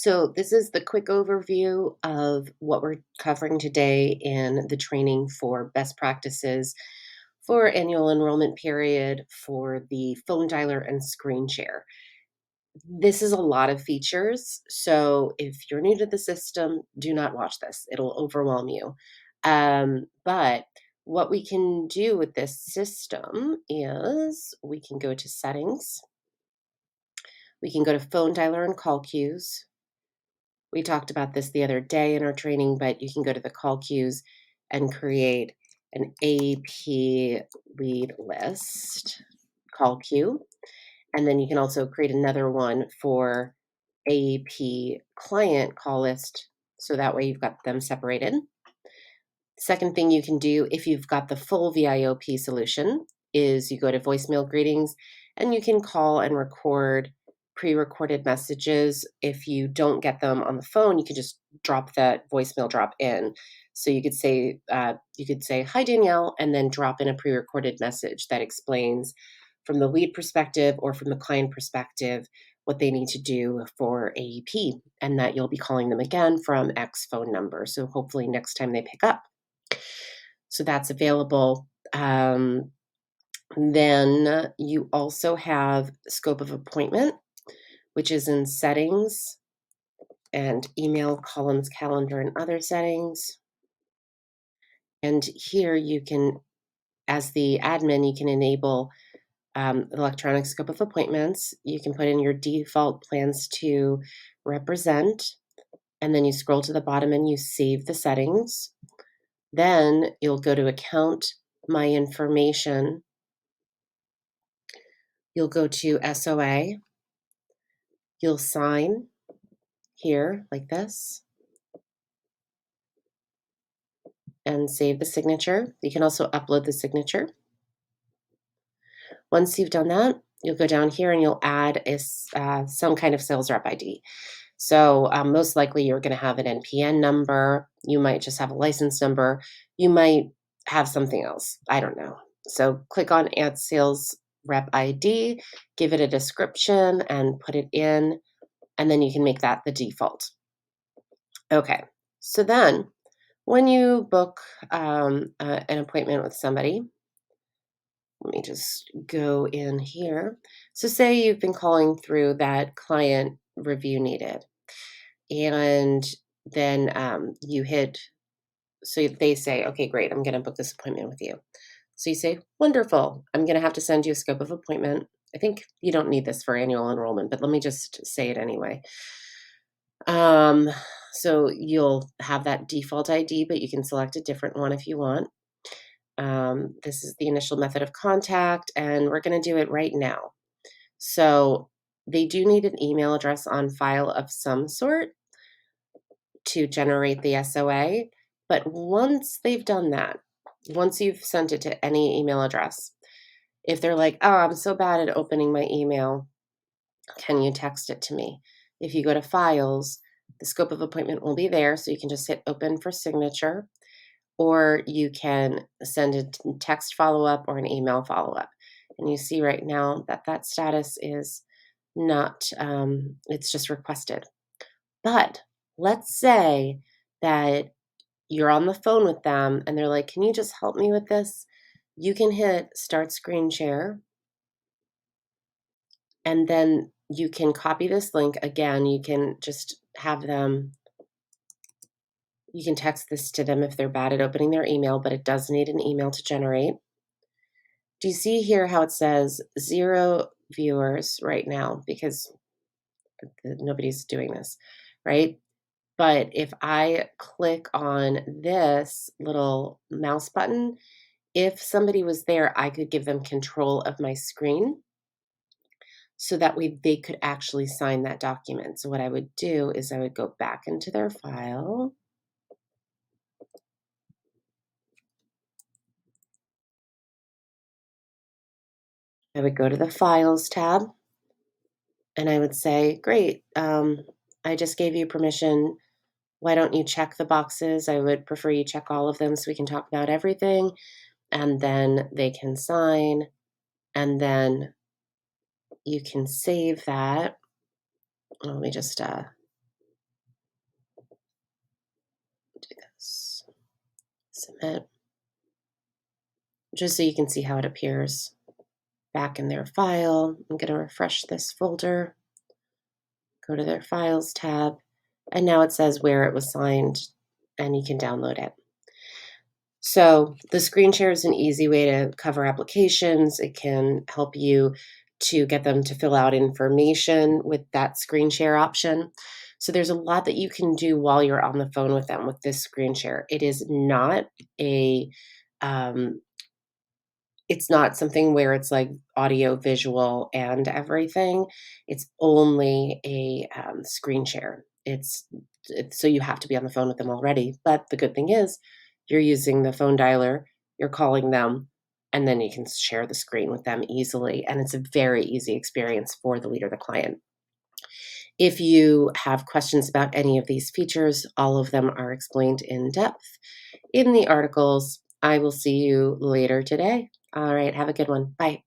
So, this is the quick overview of what we're covering today in the training for best practices for annual enrollment period for the phone dialer and screen share. This is a lot of features. So, if you're new to the system, do not watch this, it'll overwhelm you. But what we can do with this system is we can go to settings, we can go to phone dialer and call queues. We talked about this the other day in our training, but you can go to the call queues and create an AP lead list call queue. And then you can also create another one for AP client call list. So that way you've got them separated. Second thing you can do if you've got the full VIOP solution is you go to voicemail greetings and you can call and record pre-recorded messages. If you don't get them on the phone, you can just drop that voicemail drop in. So you could say hi Danielle and then drop in a pre-recorded message that explains from the lead perspective or from the client perspective what they need to do for AEP and that you'll be calling them again from X phone number. So hopefully next time they pick up. So that's available. Then you also have scope of appointment, which is in settings and email, columns, calendar, and other settings. And here you can, as the admin, you can enable electronic scope of appointments. You can put in your default plans to represent, and then you scroll to the bottom and you save the settings. Then you'll go to account, my information. You'll go to SOA. You'll sign here like this and save the signature. You can also upload the signature. Once you've done that, you'll go down here and you'll add some kind of sales rep ID. So most likely you're going to have an NPN number. You might just have a license number. You might have something else. I don't know. So click on Add Sales Rep ID, give it a description and put it in, and then you can make that the default. Okay, so then when you book an appointment with somebody, let me just go in here. So say you've been calling through that client review needed, and then you hit, so they say, okay, great, I'm going to book this appointment with you. So you say, wonderful, I'm going to have to send you a scope of appointment. I think you don't need this for annual enrollment, but let me just say it anyway. So you'll have that default ID, but you can select a different one if you want. This is the initial method of contact, and we're going to do it right now. So they do need an email address on file of some sort to generate the SOA. But once they've done that, once you've sent it to any email address, if they're like, oh, I'm so bad at opening my email, can you text it to me? If you go to files, the scope of appointment will be there. So you can just hit open for signature, or you can send a text follow-up or an email follow-up. And you see right now that that status is not, it's just requested. But let's say that you're on the phone with them and they're like, can you just help me with this? You can hit start screen share, and then you can copy this link. Again, you can just have them, you can text this to them if they're bad at opening their email, but it does need an email to generate. Do you see here how it says 0 viewers right now because nobody's doing this, right? But if I click on this little mouse button, if somebody was there, I could give them control of my screen so that way they could actually sign that document. So what I would do is I would go back into their file. I would go to the Files tab, and I would say, great, I just gave you permission. Why don't you check the boxes? I would prefer you check all of them so we can talk about everything. And then they can sign, and then you can save that. Let me just Submit, just so you can see how it appears back in their file. I'm going to refresh this folder, go to their Files tab, and now it says where it was signed, and you can download it. So the screen share is an easy way to cover applications. It can help you to get them to fill out information with that screen share option. So there's a lot that you can do while you're on the phone with them with this screen share. It is not a um, it's not something where it's like audio, visual, and everything. It's only a screen share. It's so you have to be on the phone with them already. But the good thing is, you're using the phone dialer, you're calling them, and then you can share the screen with them easily. And it's a very easy experience for the leader, the client. If you have questions about any of these features, all of them are explained in depth in the articles. I will see you later today. All right, have a good one. Bye.